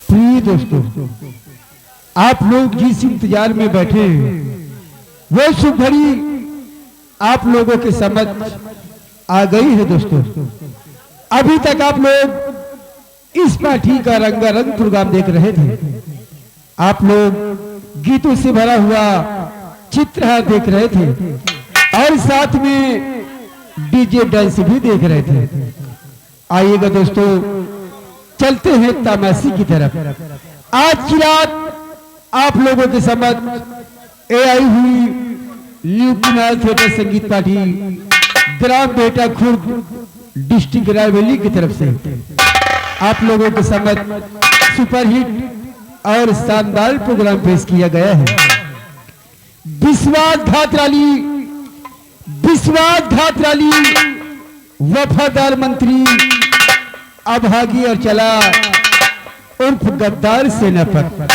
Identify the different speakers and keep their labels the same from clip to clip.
Speaker 1: प्रिय दोस्तों, आप लोग जिस इंतजार में बैठे हैं वो सुभरी आप लोगों के समझ आ गई है। दोस्तों, अभी तक आप लोग इस पार्टी का रंगारंग प्रोग्राम देख रहे थे। आप लोग गीतों से भरा हुआ चित्रहार देख रहे थे और साथ में डीजे डांस भी देख रहे थे। आइएगा दोस्तों, चलते हैं तमाशी की तरफ। आज की रात आप लोगों के समझ आई हुई न्यू कुनाल थिएटर संगीत पार्टी ग्राम बेटा खुर्द डिस्ट्रिक्ट रायबरेली की तरफ से आप लोगों के समझ सुपरहिट और शानदार प्रोग्राम पेश किया गया है। विश्वासघात रैली वफादार मंत्री अभागी और चला उर्फ गद्दार सेनापति।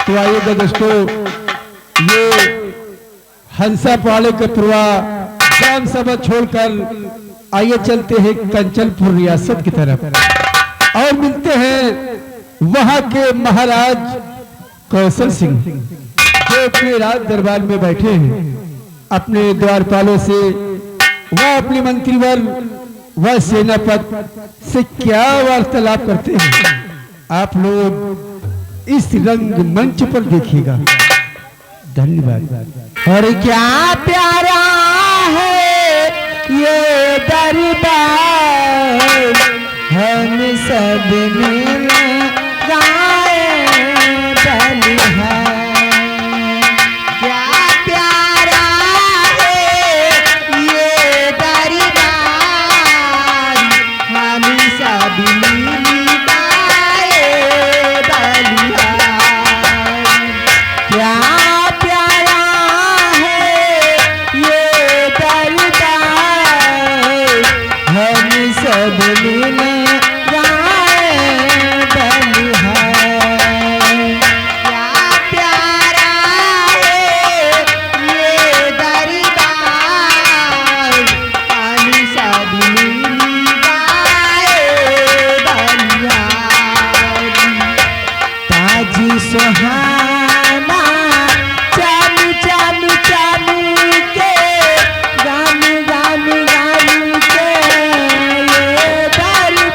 Speaker 1: तो आइएगा दोस्तों, ये हंसा पहाड़े के प्रवाह ग्राम सभा छोड़कर आइए चलते हैं कंचनपुर रियासत की तरफ और मिलते हैं वहां के महाराज कौशल सिंह जो अपने राज दरबार में बैठे हैं। अपने द्वारपालों से वह अपने मंत्रीवर्ग वह सेनापति से क्या वार्तालाप करते हैं, आप लोग इस रंग मंच पर देखिएगा। धन्यवाद।
Speaker 2: और क्या प्यारा है ये दरबार, हम सब मिल गाए बलिहार। क्या प्यारा है ये दरबार, हम सब मिल गाए बलिहार। क्या सुहाना चालू चालू चालू के गान गान गान के ये दरबार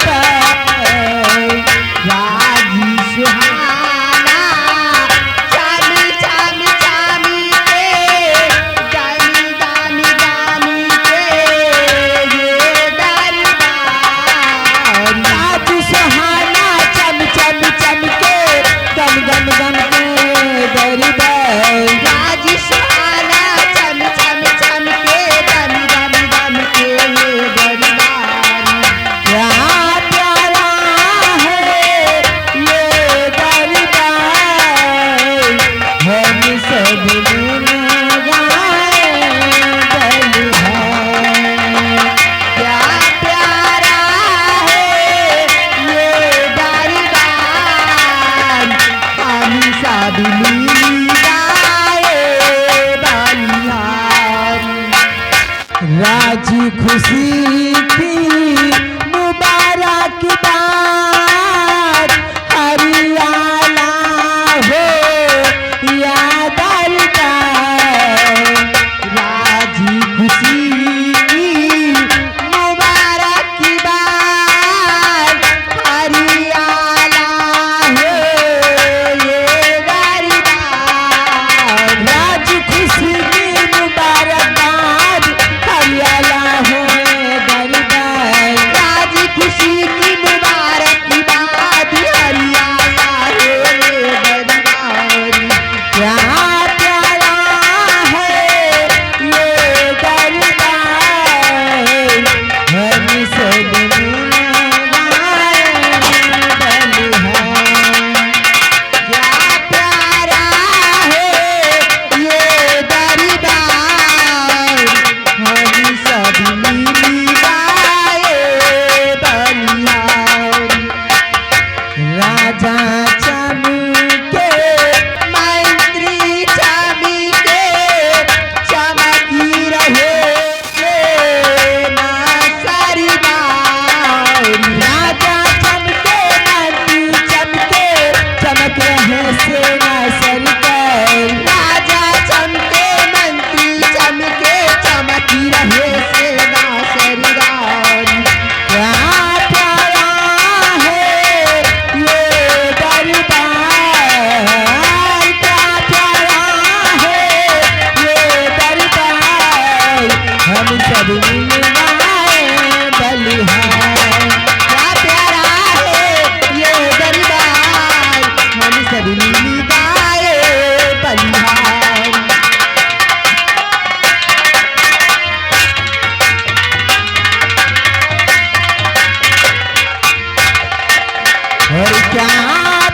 Speaker 2: और क्या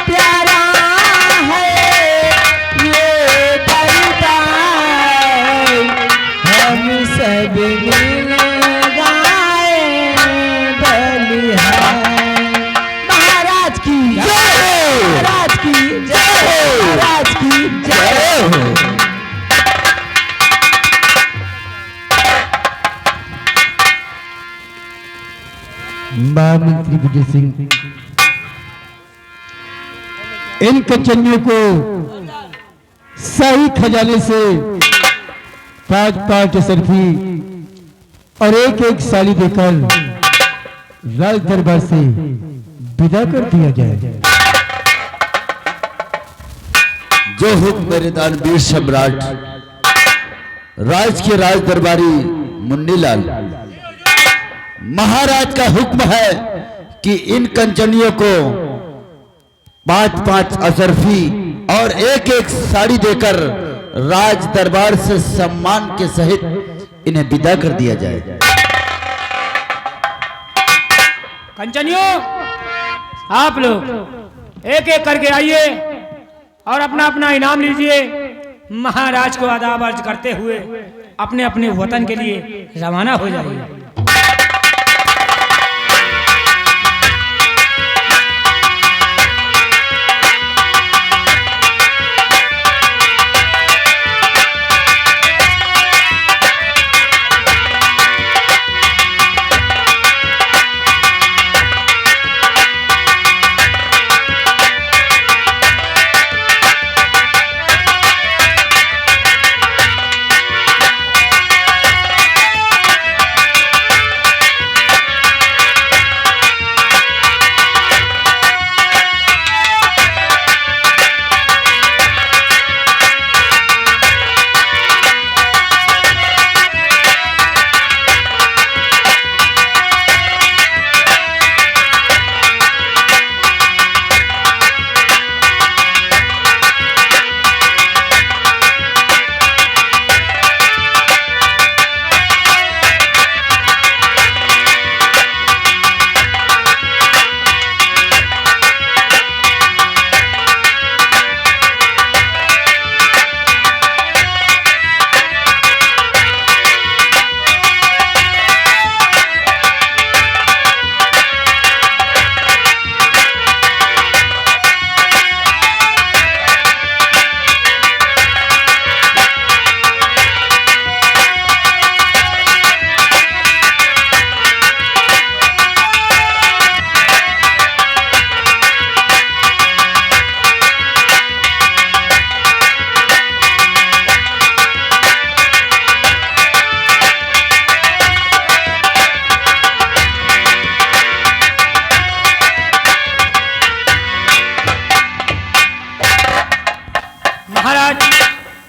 Speaker 2: प्यारा है ये दरबार, हम सब मिल गाए बलिहार। महाराज की जय, महाराज की जय, महाराज की जय हो।
Speaker 1: महामंत्री विजय सिंह इन कंचनियों को शाही खजाने से 5-5 असरफी और एक साली देकर राज दरबार से विदा कर दिया जाए।
Speaker 3: जो हुक्म मेरे दानवीर सम्राट राज के राज दरबारी मुन्नीलाल, महाराज का हुक्म है कि इन कंचनियों को 5-5 असरफी और एक साड़ी देकर राज दरबार से सम्मान के सहित इन्हें विदा कर दिया जाए।
Speaker 4: कंचनियों, आप लोग एक करके आइए और अपना अपना इनाम लीजिए। महाराज को आदाब अर्ज करते हुए अपने अपने वतन के लिए रवाना हो जाइए।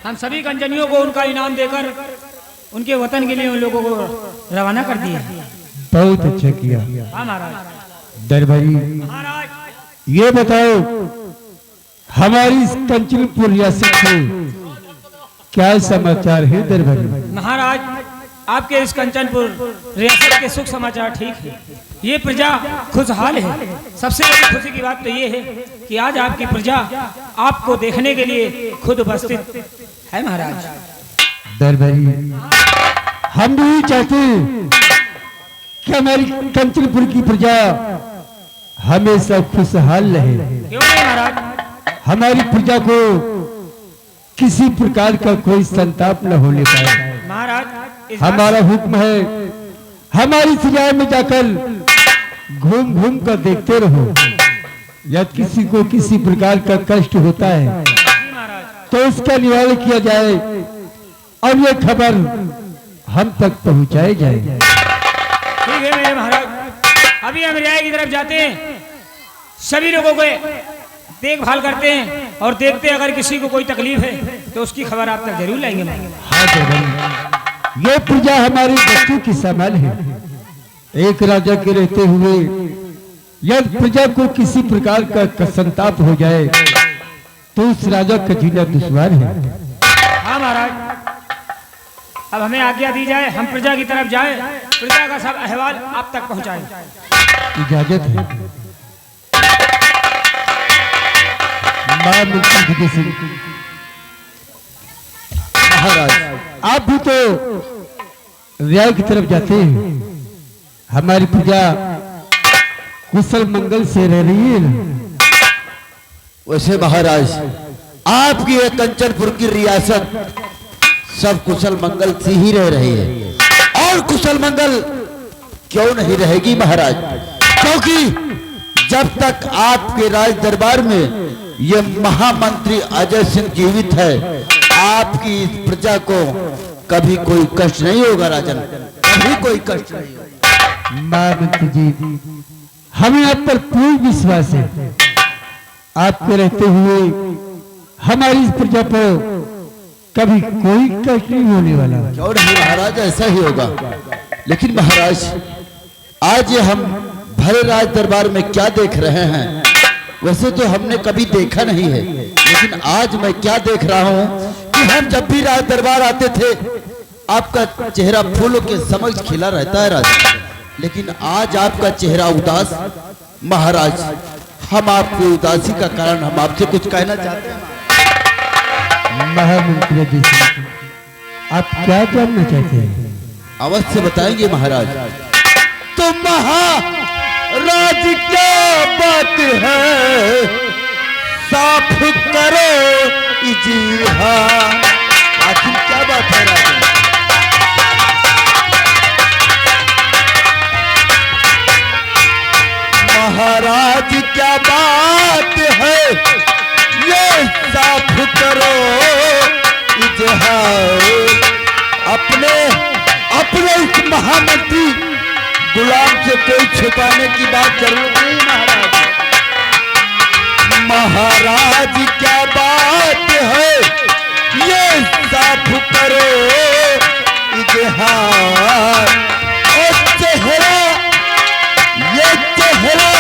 Speaker 4: हम सभी कंचनियों को उनका इनाम देकर उनके वतन के लिए उन लोगों को रवाना कर दिया।
Speaker 1: बहुत अच्छा किया।
Speaker 4: हाँ महाराज।
Speaker 1: दरबारी
Speaker 4: महाराज,
Speaker 1: ये बताओ हमारी इस कंचनपुर रियासत से क्या समाचार है दरबारी?
Speaker 4: महाराज, आपके इस कंचनपुर रियासत के सुख समाचार ठीक है। ये प्रजा खुशहाल है। सबसे बड़ी खुशी की बात तो ये है कि आज आपकी प्रजा आपको देखने के लिए खुद उपस्थित है महाराज।
Speaker 1: दरबारी, हम भी चाहते हैं कि हमारी कंचनपुर की प्रजा हमेशा खुशहाल रहे।
Speaker 4: क्यों नहीं महाराज?
Speaker 1: हमारी प्रजा को किसी प्रकार का कोई संताप न होने पाए।
Speaker 4: महाराज,
Speaker 1: हमारा हुक्म है हमारी सजाए में जाकर घूम घूम कर देखते रहो। यदि किसी को किसी प्रकार का कष्ट होता है तो उसका निवारण किया जाए और ये खबर हम तक पहुंचाई जाए।
Speaker 4: ठीक है मेरे महाराज। अभी हम रियाई की तरफ जाते हैं, सभी लोगों को देखभाल करते हैं और देखते हैं अगर किसी को कोई तकलीफ है तो उसकी खबर आप तक जरूर लाएंगे।
Speaker 1: हाँ दरबारी, ये प्रजा हमारी बच्चों की संभाल है। एक राजा के रहते हुए यदि प्रजा को किसी प्रकार का संताप हो जाए तो उस राजा का जीना दुश्वार है।
Speaker 4: हाँ महाराज, अब हमें आज्ञा दी जाए, हम प्रजा की तरफ जाए, प्रजा का सब अहवाल आप तक पहुंचाएं।
Speaker 1: इजाजत है। महामंत्री विजय सिंह
Speaker 3: महाराज,
Speaker 1: आप भी तो न्याय की तरफ जाते हैं, हमारी प्रजा कुशल मंगल से रह रही है ना?
Speaker 3: वैसे महाराज, आपकी ये कंचनपुर की रियासत सब कुशल मंगल से ही रह रही है, और कुशल मंगल क्यों नहीं रहेगी महाराज? क्योंकि जब तक आपके राज दरबार में ये महामंत्री अजय सिंह जीवित है, आपकी इस प्रजा को कभी कोई कष्ट नहीं होगा राजन, कभी कोई कष्ट नहीं होगा।
Speaker 1: महामंत्री जी, हमें आप पर पूर्ण विश्वास है, आपके रहते हुए हमारी इस प्रजा पर कभी कोई कष्ट नहीं होने वाला।
Speaker 3: क्यों नहीं महाराज, ऐसा ही होगा। लेकिन महाराज, आज ये हम भरे राज दरबार में क्या देख रहे हैं, वैसे तो हमने कभी देखा नहीं है, लेकिन आज मैं क्या देख रहा हूँ कि हम जब भी राज दरबार आते थे, आपका चेहरा फूलों के समक्ष खिला रहता है राजा, लेकिन आज आपका चेहरा उदास। महाराज, हम आपकी उदासी का कारण हम आपसे कुछ कहना चाहते हैं।
Speaker 1: महामंत्री जी, आप क्या जानना चाहते हैं?
Speaker 3: अवश्य बताएंगे महाराज। तो महाराज क्या बात है, साफ करो इजिहा, आखिर क्या बात है राजा? महाराज क्या बात है, ये साफ करो इजहार। अपने अपने इस महामंत्री गुलाम से कोई छुपाने की बात जरूर नहीं महाराज। महाराज क्या बात है, ये साफ करो इजहार। और चेहरा, ये चेहरा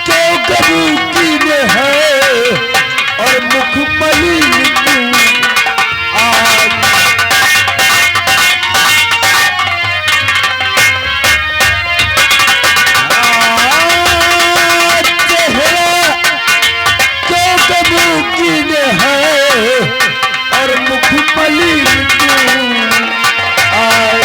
Speaker 3: क्यों गबूकी में है, और मुख मलिन क्यों आज? चेहरा क्यों गबूकी में है, और मुख मलिन क्यों आज?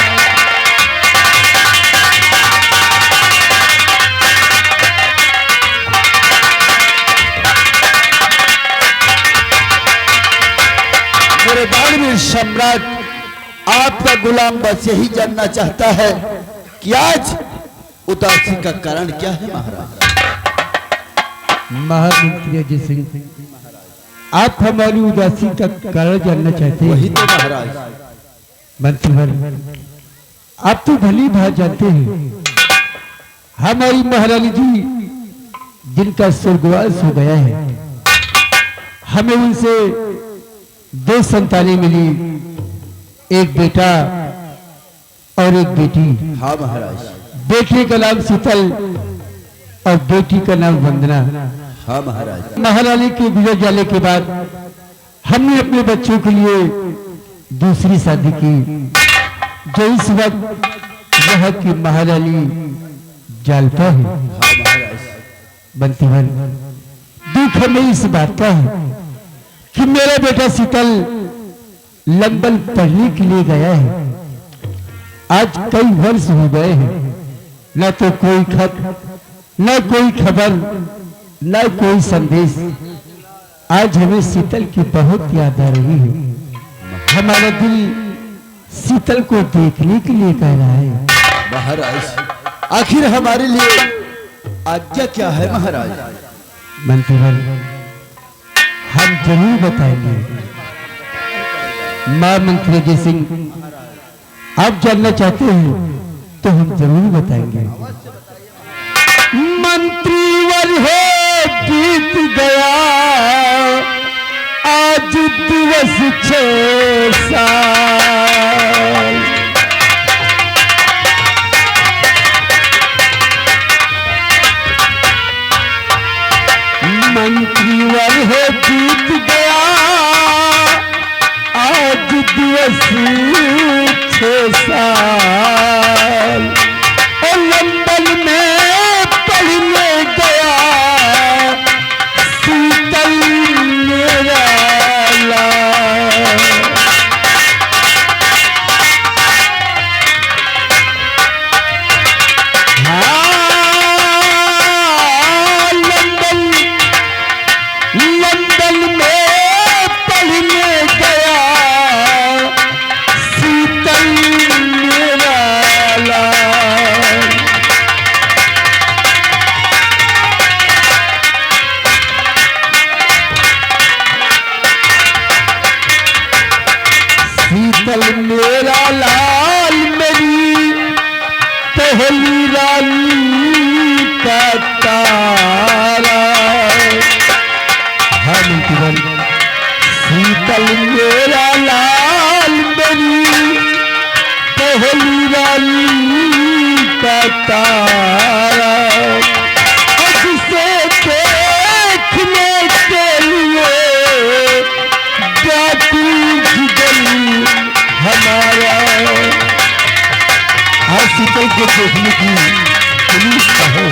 Speaker 3: मेरे दानवीर सम्राट, आपका गुलाम बस यही जानना चाहता है कि आज उदासी का कारण क्या है महाराज?
Speaker 1: महामंत्री अजय सिंह, आप हमारी उदासी का कारण जानना चाहते हैं?
Speaker 3: वही तो महाराज।
Speaker 1: मंत्रीवर, आप तो भली भांति जानते हैं, हमारी महारानी जी जिनका स्वर्गवास हो गया है, हमें उनसे 2 संतानें मिली, एक बेटा और एक बेटी।
Speaker 3: हाँ महाराज।
Speaker 1: बेटे का नाम शीतल और बेटी का नाम वंदना।
Speaker 3: हाँ महाराज।
Speaker 1: महारानी के गुजर जाने के बाद हमने अपने बच्चों के लिए दूसरी शादी की, जो इस वक्त वह की महारानी जालपा है।
Speaker 3: हाँ महाराज।
Speaker 1: बंतीवन, दुख हमें इस बात का है कि मेरा बेटा शीतल लंदन पढ़ने के लिए गया है। आज कई वर्ष हो गए हैं, न तो कोई खत, न कोई खबर, न कोई संदेश। आज हमें शीतल की बहुत याद आ रही है। हमारा दिल शीतल को देखने के लिए कह रहा है।
Speaker 3: महाराज, आखिर हमारे लिए आज्ञा क्या है महाराज?
Speaker 1: मंत्रीवर, हम जरूर बताएंगे। महामंत्री अजय सिंह, आप जानना चाहते हैं तो हम जरूर बताएंगे। मंत्रीवर है बीत गया आज दिवस 6 साल, मंत्रीवर है बीत गया आज दिवस 6 साल, और लंदन में पढ़ने गया शीतल तारा हम केवल शीतल मेरा लाल मेरी पहली रानी का तारा जिसे देखने के लिए जाती जिगल हमारा आज शीतल को देखने की पुलिस का है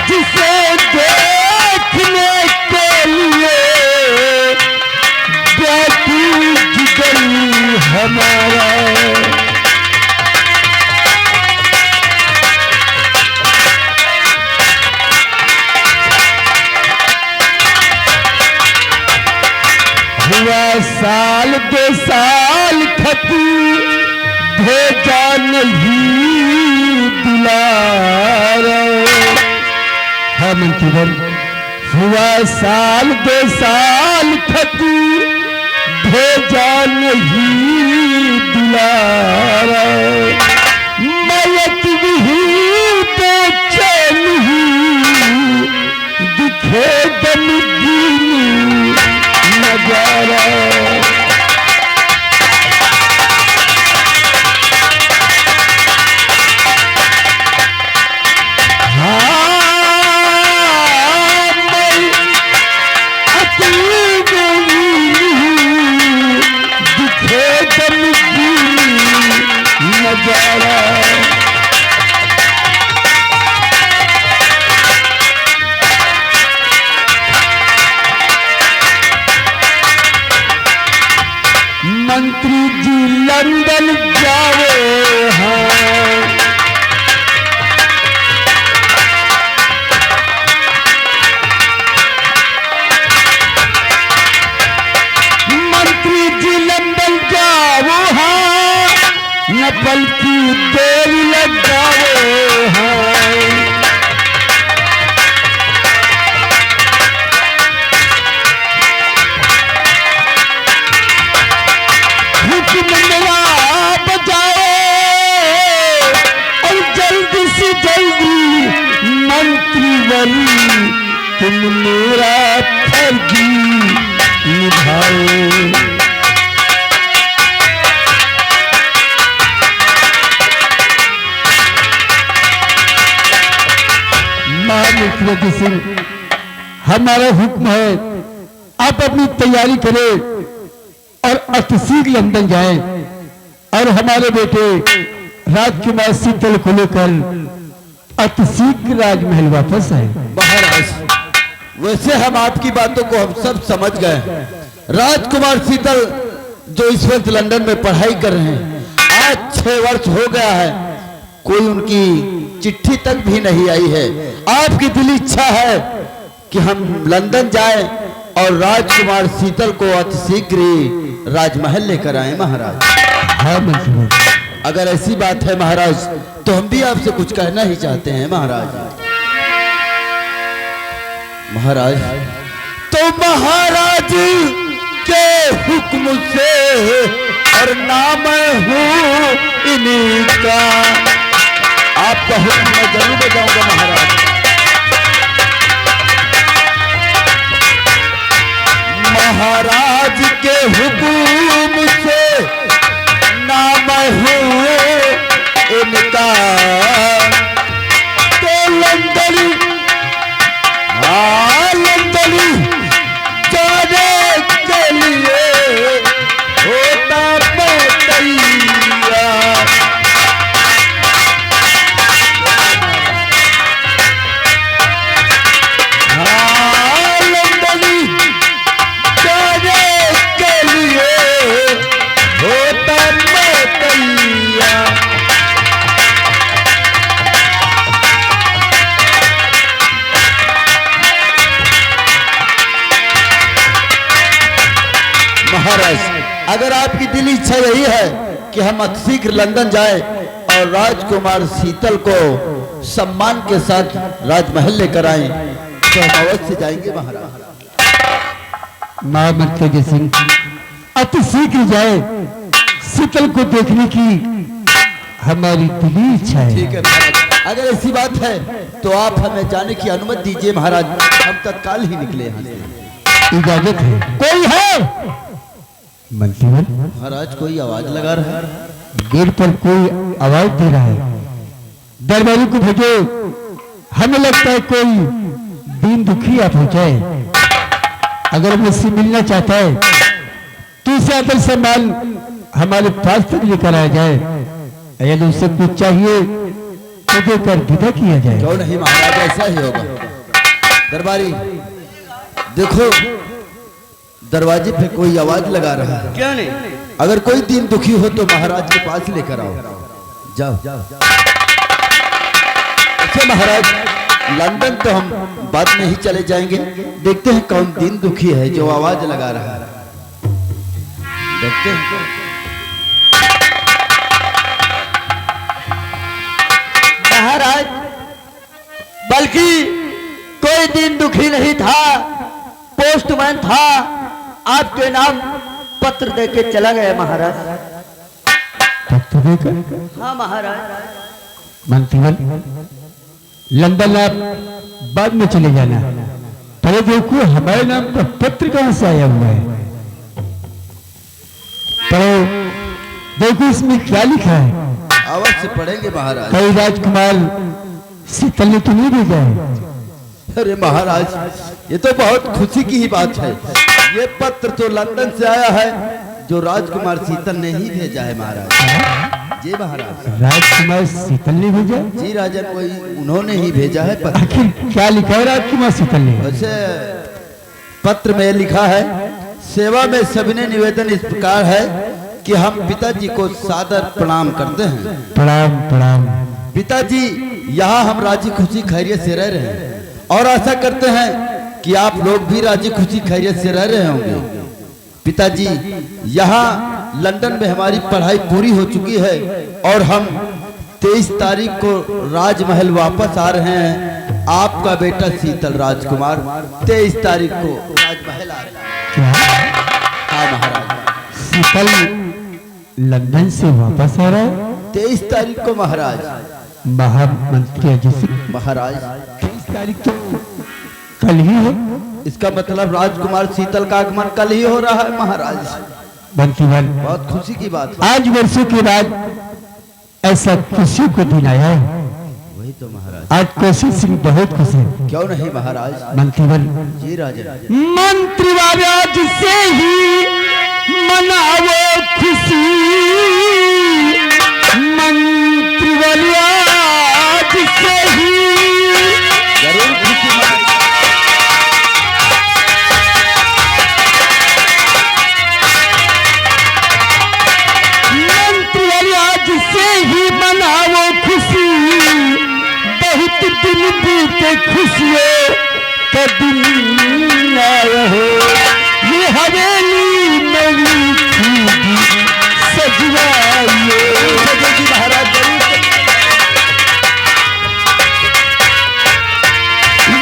Speaker 1: जिसे देखने के लिए जाती जिगल हमारा हुआ साल दो साल खती भेजा नहीं दुलारा हम केवल हुआ साल दो साल खती भेजा नहीं दुलारा मयत भी बेचैन दिखे गमगीनी नजारा मंत्री जी लंदन जाओ हैं मंत्री जी लंदन जाओ हैं न बल्कि देर लगाओ हैं तुम मेरा फर्ज निभाओ महामुख्यमंत्री सिंह हमारा हुक्म है आप अपनी तैयारी करें और अतिशीघ्र लंदन जाएं और हमारे बेटे राजकुमार शीतल को लेकर अतिशीघ्र राजमहल वापस आए।
Speaker 3: महाराज वैसे हम आपकी बातों को हम सब समझ गए। राजकुमार शीतल जो इस वक्त लंदन में पढ़ाई कर रहे हैं, आज 6 वर्ष हो गया है, कोई उनकी चिट्ठी तक भी नहीं आई है। आपकी दिली इच्छा है कि हम लंदन जाएं और राजकुमार शीतल को अतिशीघ्र राजमहल लेकर आए। महाराज
Speaker 1: हाँ मंत्री,
Speaker 3: अगर ऐसी बात है महाराज तो हम भी आपसे कुछ कहना ही चाहते हैं। महाराज तो महाराज के हुक्म से और नाम हूँ इन्हीं का, आपका हुक्म मैं जरूर बजाऊंगा। महाराज के हुक्म से नाम हूँ इनका, तो लंदन लंदन जाने के लिए होता मैं तैयार। लंदन जाने के लिए होता मैं तैयार। महाराज अगर आपकी दिल इच्छा यही है कि हम अतिशीघ्र लंदन जाएं और राजकुमार शीतल को सम्मान के साथ राजमहल लेकर आएं तो हम अवश्य जाएंगे। महाराज
Speaker 1: महामंत्री सिंह अतिशीघ्र जाए, शीतल को देखने की हमारी दिली इच्छा है।
Speaker 3: ठीक है महाराज, अगर ऐसी बात है तो आप हमें जाने की अनुमति दीजिए महाराज, हम तत्काल ही निकले यहाँ से।
Speaker 1: इजाजत है। कोई है मंत्रीवर?
Speaker 3: महाराज कोई आवाज लगा रहा है।
Speaker 1: गेट पर कोई आवाज दे रहा है। दरबारी को भेजो, हमें लगता है कोई दीन दुखी आप हो जाए। अगर मुझसे मिलना चाहता है तो उसे आदर सम्मान हमारे पास तक लेकर आया जाए। यदि उसे कुछ चाहिए तो देकर विदा किया जाए।
Speaker 3: क्यों नहीं महाराज, ऐसा ही होगा। दरबारी देखो, दरवाजे पे कोई आवाज लगा रहा है।
Speaker 2: क्यों नहीं?
Speaker 3: अगर कोई दिन दुखी हो तो महाराज के पास लेकर आओ। जाओ। अच्छा महाराज, लंदन तो हम बाद में ही चले जाएंगे। देखते हैं कौन दिन दुखी है जो आवाज लगा रहा है। देखते हैं।
Speaker 2: महाराज, बल्कि कोई दिन दुखी नहीं था, पोस्टमैन था, आपके नाम पत्र देके चला गया महाराज।
Speaker 1: पत्र देकर?
Speaker 2: हाँ महाराज।
Speaker 1: मंत्रीवर, लंदन आप बाद में चले जाना। पहले देखो हमारे नाम का पत्र कहां से आया हुआ है। पढ़ो, देखो इसमें क्या लिखा है।
Speaker 3: अवश्य पढ़ेंगे महाराज।
Speaker 1: कई राजकुमार शीतल ने तो नहीं भेजा है।
Speaker 3: अरे महाराज, ये तो बहुत खुशी की ही बात है। ये पत्र तो लंदन से आया है, जो राजकुमार शीतल ने ही भेजा है महाराज। जी महाराज।
Speaker 1: राजकुमार शीतल ने भेजा?
Speaker 3: जी राजन, वही उन्होंने ही भेजा है पत्र।
Speaker 1: आखिर क्या लिखा है राजकुमार शीतल ने?
Speaker 3: वैसे पत्र में लिखा है, सेवा में सविनय निवेदन इस प्रकार है कि हम पिताजी को सादर प्रणाम करते हैं।
Speaker 1: प्रणाम प्रणाम।
Speaker 3: पिताजी, यहाँ हम राजी खुशी खैरियत से रह रहे हैं और आशा करते हैं कि आप लोग भी राजी खुशी खैरियत से रह रहे होंगे। पिताजी, यहाँ लंदन में हमारी पढ़ाई पूरी हो चुकी है और हम 23 तारीख को राजमहल वापस आ रहे हैं। आपका बेटा शीतल राजकुमार 23 तारीख को राजमहल आ रहा है।
Speaker 1: क्या?
Speaker 3: हाँ महाराज।
Speaker 1: शीतल लंदन से वापस आ रहा है?
Speaker 3: 23 तारीख को महाराज।
Speaker 1: महामंत्री अजय सिंह
Speaker 3: महाराज
Speaker 1: 23 तारीख तो कल ही है।
Speaker 3: इसका मतलब राजकुमार शीतल का आगमन कल ही हो रहा है महाराज।
Speaker 1: बंसीवाल,
Speaker 3: बहुत खुशी की बात है।
Speaker 1: आज वर्षों के बाद ऐसा खुशी को दिन आया है।
Speaker 3: वही तो महाराज।
Speaker 1: आज कौशल सिंह बहुत खुश है।
Speaker 3: क्यों नहीं महाराज।
Speaker 1: मंत्रीवाल,
Speaker 3: जी राजा।
Speaker 1: मंत्रीवाल आज से ही मनाओ खुशी। मंत्रीवाल आज से ही
Speaker 3: जरूर खुशी मनाएंगे।
Speaker 1: मंत्रीवाल आज से ही मनाओ खुशी। बहुत दिन बीते खुशियों का दिन आया हो। ये हवेली मेरी खूबी सजवाइए।
Speaker 3: महाराज जरूर।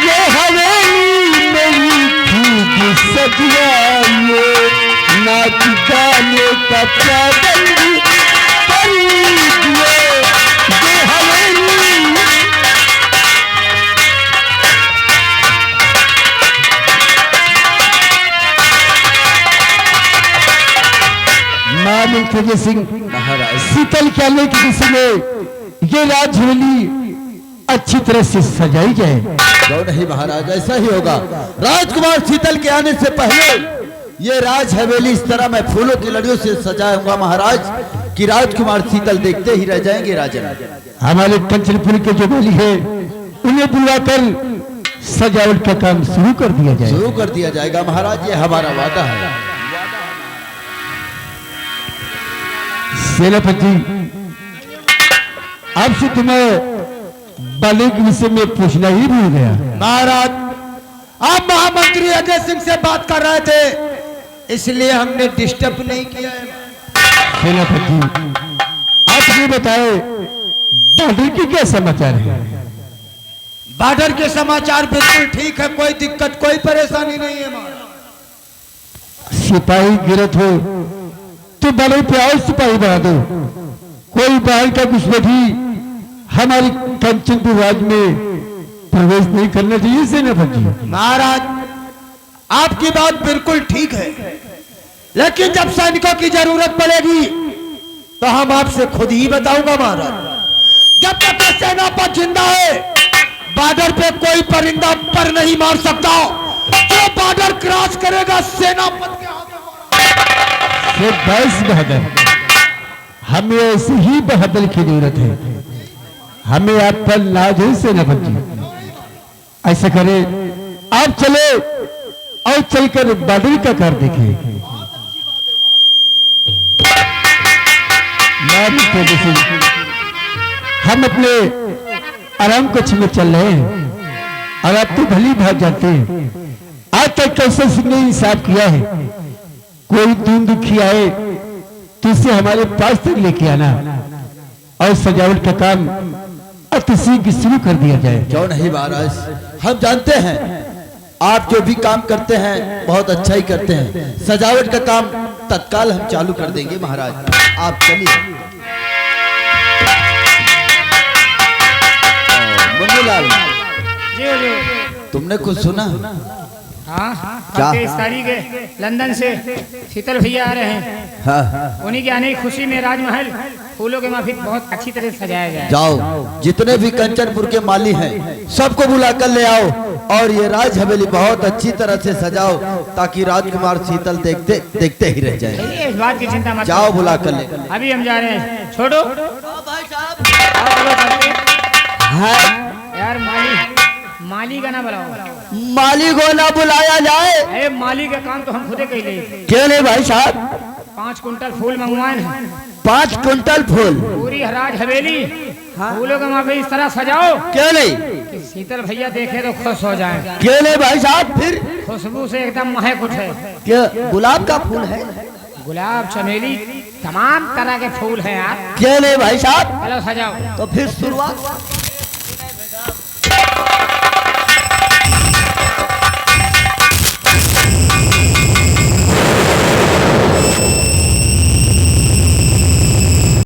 Speaker 1: ये हवेली मेरी खूबी सजवाइए। नाच गाने का चादर कर लीजिए। ये हवेली मालिक अजय सिंह
Speaker 3: महाराज।
Speaker 1: शीतल क्या लेके किसी में ये राजहवेली अच्छी तरह से सजाई जाए।
Speaker 3: क्यों नहीं महाराज, ऐसा ही होगा। राजकुमार शीतल के आने से पहले ये राज हवेली इस तरह मैं फूलों की लड़ियों से सजाऊंगा महाराज कि राजकुमार शीतल देखते ही रह जाएंगे राजन।
Speaker 1: हमारे कंचनपुर के जो वाली है उन्हें बुलाकर सजावट का काम शुरू कर दिया जाए।
Speaker 3: शुरू कर दिया जाएगा महाराज, ये हमारा वादा है।
Speaker 1: सेनापति, आपसे तुम्हें बाले के विषय में पूछना ही भूल गया।
Speaker 2: महाराज, आप महामंत्री अजय सिंह से बात कर रहे थे, इसलिए हमने डिस्टर्ब नहीं किया है।
Speaker 1: सेनापति, आप ये बताए बॉर्डर के क्या समाचार है?
Speaker 2: बॉर्डर के समाचार बिल्कुल ठीक है, कोई दिक्कत कोई परेशानी नहीं है महाराज।
Speaker 1: सिपाही गिरत हो तो तो बड़े पे आओ सिपाही बढ़ा दो। कोई बाहर का घुसपैठी हमारी कंचनपुर राज में प्रवेश नहीं करना चाहिए सेनापति जी।
Speaker 2: महाराज आपकी बात बिल्कुल ठीक है, लेकिन जब सैनिकों की जरूरत पड़ेगी तो हम आपसे खुद ही बताऊंगा महाराज। जब तक ये सेना पर जिंदा है बॉर्डर पे कोई परिंदा पर नहीं मार सकता। जो बॉर्डर क्रॉस करेगा सेनापति के हाथ में।
Speaker 1: बस बहादुर, हमें ऐसी ही बहादुर की जरूरत है। हमें आप पर नाज है सेनापति जी। ऐसा करें, आप चले और चलकर बहादुरी का कर देखें। हम अपने आराम कक्ष में चल रहे हैं और आप तो भली भाग जाते हैं। आज तक कैसे सिंह ने इंसाफ किया है, कोई दीन दुखी आए तो इसे हमारे पास तक लेके आना और सजावट का काम अति शीघ्र शुरू कर दिया जाए।
Speaker 3: क्यों नहीं महाराज, हम जानते हैं आप जो भी काम करते हैं बहुत अच्छा ही करते हैं। सजावट का काम तत्काल हम चालू कर देंगे महाराज, आप चलिए। मुन्नीलाल, तुमने कुछ सुना?
Speaker 4: हाँ,
Speaker 3: क्या?
Speaker 4: 23 तारीख लंदन से शीतल भैया आ रहे हैं।
Speaker 3: हाँ,
Speaker 4: उन्हीं के आने की खुशी में राजमहल फूलों के माफिक बहुत अच्छी तरह से सजाया गया है।
Speaker 3: जाओ जितने भी कंचनपुर के माली हैं सबको बुला कर ले आओ और ये राज हवेली बहुत अच्छी तरह से सजाओ ताकि राजकुमार शीतल देखते देखते ही रह जाए।
Speaker 4: इस बात की चिंता मत
Speaker 3: जाओ बुला कर ले।
Speaker 4: अभी हम जा रहे हैं। छोड़ो
Speaker 3: भाई साहब।
Speaker 4: यार, माली का ना बुलाओ।
Speaker 3: माली को ना बुलाया जाए?
Speaker 4: अरे माली का काम तो हम खुदे कर ले।
Speaker 3: क्यों नहीं भाई साहब?
Speaker 4: 5 कुंटल फूल मंगवाए हैं।
Speaker 3: 5 कुंटल फूल?
Speaker 4: पूरी राज हवेली फूलों का माफी इस तरह सजाओ
Speaker 3: क्यों नहीं
Speaker 4: कि शीतल भैया देखे तो खुश हो जाए।
Speaker 3: क्यों नहीं भाई साहब? फिर
Speaker 4: खुशबू से एकदम महक उठे।
Speaker 3: क्या गुलाब का फूल है?
Speaker 4: गुलाब, चमेली, तमाम तरह के फूल हैं यार।
Speaker 3: क्यों नहीं भाई साहब?
Speaker 4: चलो सजाओ।
Speaker 3: तो फिर शुरुआत